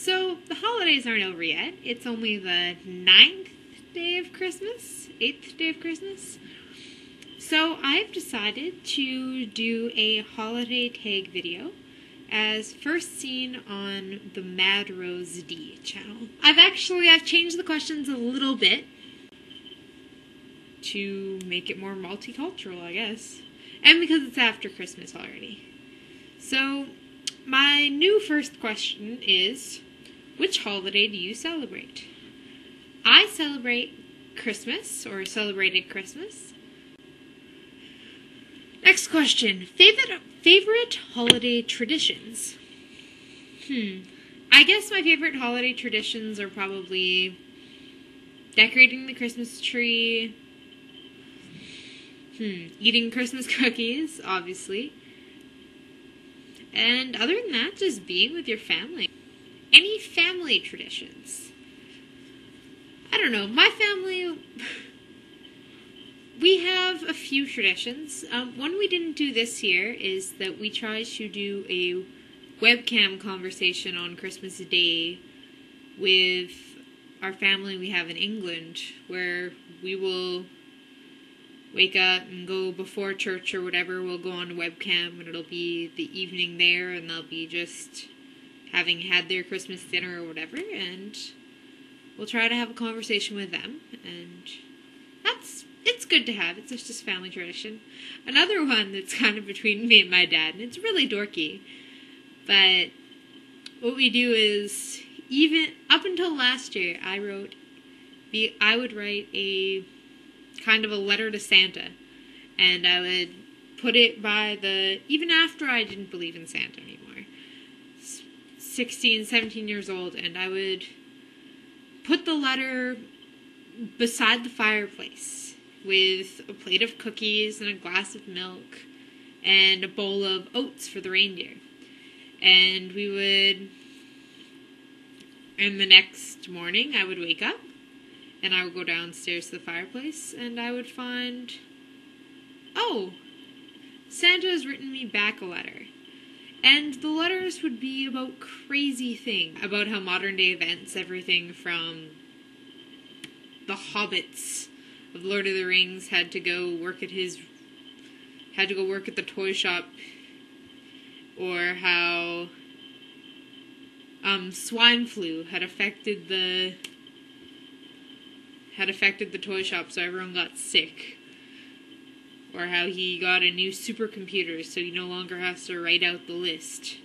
So, the holidays aren't over yet. It's only the 9th day of Christmas, 8th day of Christmas. So, I've decided to do a holiday tag video as first seen on the Madrosed channel. I've changed the questions a little bit to make it more multicultural, I guess. And because it's after Christmas already. So, my new first question is, which holiday do you celebrate? I celebrate Christmas, or celebrated Christmas. Next question, favorite holiday traditions? I guess my favorite holiday traditions are probably decorating the Christmas tree, eating Christmas cookies, obviously. And other than that, just being with your family. Any family traditions? I don't know. My family, we have a few traditions. One we didn't do this year is that we tried to do a webcam conversation on Christmas Day with our family we have in England, where we will wake up and go before church or whatever. We'll go on a webcam and it'll be the evening there and they'll be just having had their Christmas dinner or whatever, and we'll try to have a conversation with them, and it's good to have. It's just a family tradition. Another one that's kind of between me and my dad, and it's really dorky, but what we do is, even up until last year, I would write a kind of a letter to Santa, and I would put it by even after I didn't believe in Santa anymore, 16, 17 years old, and I would put the letter beside the fireplace with a plate of cookies and a glass of milk and a bowl of oats for the reindeer. And the next morning I would wake up and I would go downstairs to the fireplace and I would find, oh, Santa has written me back a letter. And the letters would be about crazy things, about how modern day events, everything from the hobbits of Lord of the Rings had to go work at the toy shop, or how swine flu had affected the toy shop, so everyone got sick. Or how he got a new supercomputer, so he no longer has to write out the list.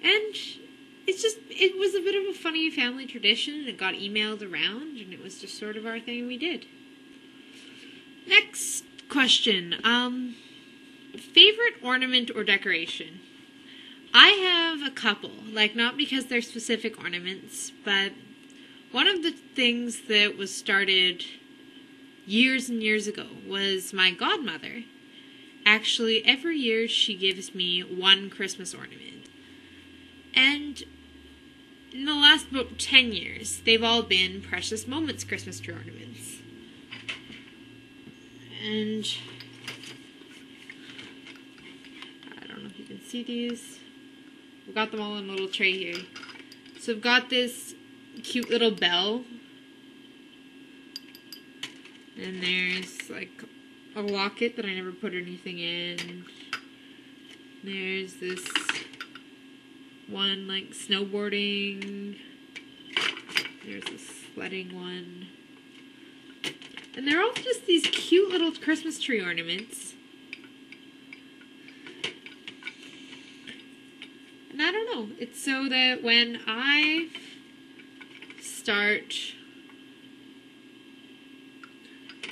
And it was a bit of a funny family tradition, and it got emailed around, and it was just sort of our thing we did. Next question. Favorite ornament or decoration? I have a couple, not because they're specific ornaments, but one of the things that was started years and years ago was my godmother. Actually, every year she gives me one Christmas ornament. And in the last about 10 years, they've all been Precious Moments Christmas tree ornaments. And I don't know if you can see these. We've got them all in a little tray here. So I've got this cute little bell. And there's a locket that I never put anything in. There's this one snowboarding. There's a sledding one. And they're all just these cute little Christmas tree ornaments. And I don't know. It's so that when I start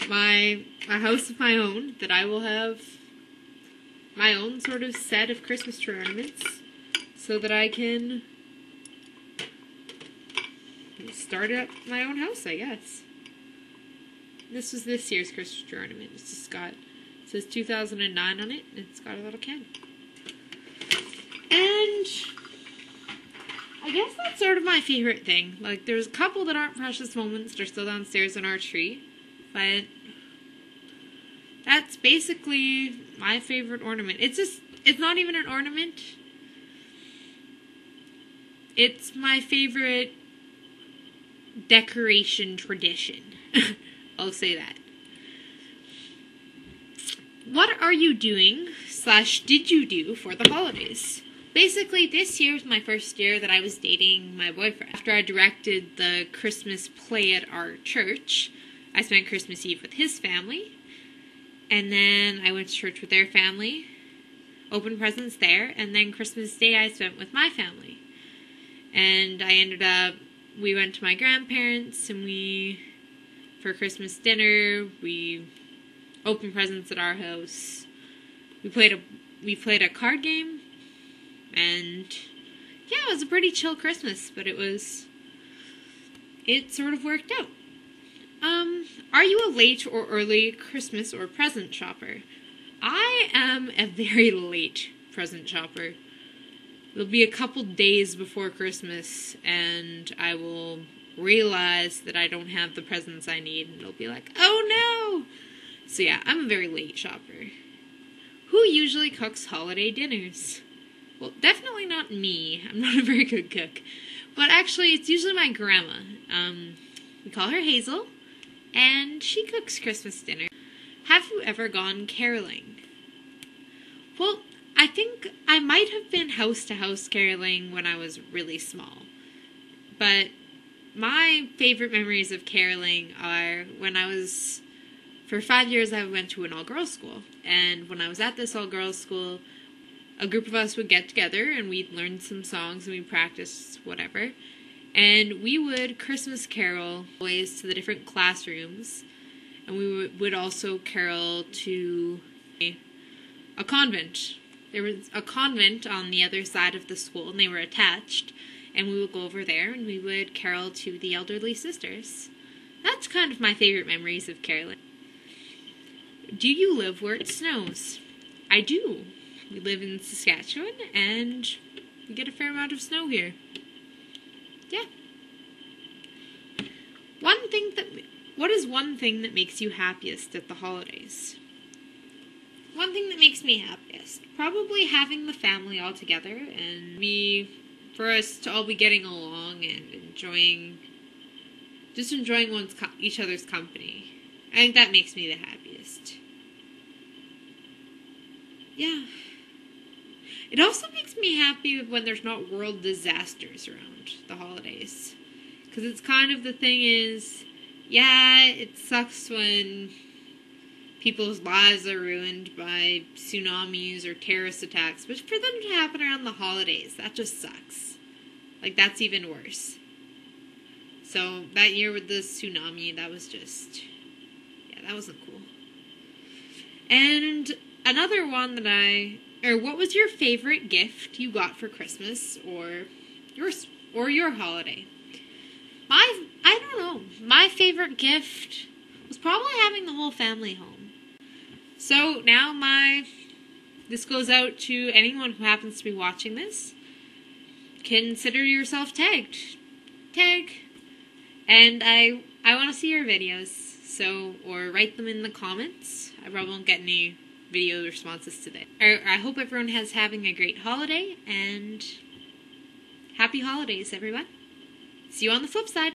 my house of my own, that I will have my own sort of set of Christmas tree ornaments, so that I can start up my own house, I guess. This was this year's Christmas tree ornament. It's just it says 2009 on it, and it's got a little can. And I guess that's sort of my favorite thing. There's a couple that aren't Precious Moments, they're still downstairs in our tree, but that's basically my favorite ornament. It's not even an ornament. It's my favorite decoration tradition. I'll say that. What are you doing / did you do for the holidays? Basically, this year was my first year that I was dating my boyfriend. After I directed the Christmas play at our church, I spent Christmas Eve with his family, and then I went to church with their family, opened presents there, and then Christmas Day I spent with my family. And we went to my grandparents, and for Christmas dinner, we opened presents at our house. We played a card game, and yeah, it was a pretty chill Christmas, but it sort of worked out. Are you a late or early Christmas or present shopper? I am a very late present shopper. It'll be a couple days before Christmas, and I will realize that I don't have the presents I need, and it'll be like, oh no! So yeah, I'm a very late shopper. Who usually cooks holiday dinners? Well, definitely not me. I'm not a very good cook. But actually, it's usually my grandma. We call her Hazel, and she cooks Christmas dinner. Have you ever gone caroling? Well, I think I might have been house-to-house caroling when I was really small. But my favorite memories of caroling are when for 5 years I went to an all-girls school. And when I was at this all-girls school, a group of us would get together and we'd learn some songs and we'd practice whatever. And we would Christmas carol always to the different classrooms. And we would also carol to a convent. There was a convent on the other side of the school, and they were attached. And we would go over there, and we would carol to the elderly sisters. That's kind of my favorite memories of caroling. Do you live where it snows? I do. We live in Saskatchewan, and we get a fair amount of snow here. Yeah. What is one thing that makes you happiest at the holidays? One thing that makes me happiest, probably having the family all together and for us to all be getting along and enjoying each other's company. I think that makes me the happiest. Yeah. It also makes me happy when there's not world disasters around the holidays. Because it's kind of the thing is, yeah, it sucks when people's lives are ruined by tsunamis or terrorist attacks, but for them to happen around the holidays, that just sucks. Like, that's even worse. So, that year with the tsunami, that was just, yeah, that wasn't cool. And another one what was your favorite gift you got for Christmas or your holiday? I don't know. My favorite gift was probably having the whole family home. So now this goes out to anyone who happens to be watching this. Consider yourself tagged. Tag. And I want to see your videos. Or write them in the comments. I probably won't get any video responses today. I hope everyone is having a great holiday, and happy holidays, everyone. See you on the flip side.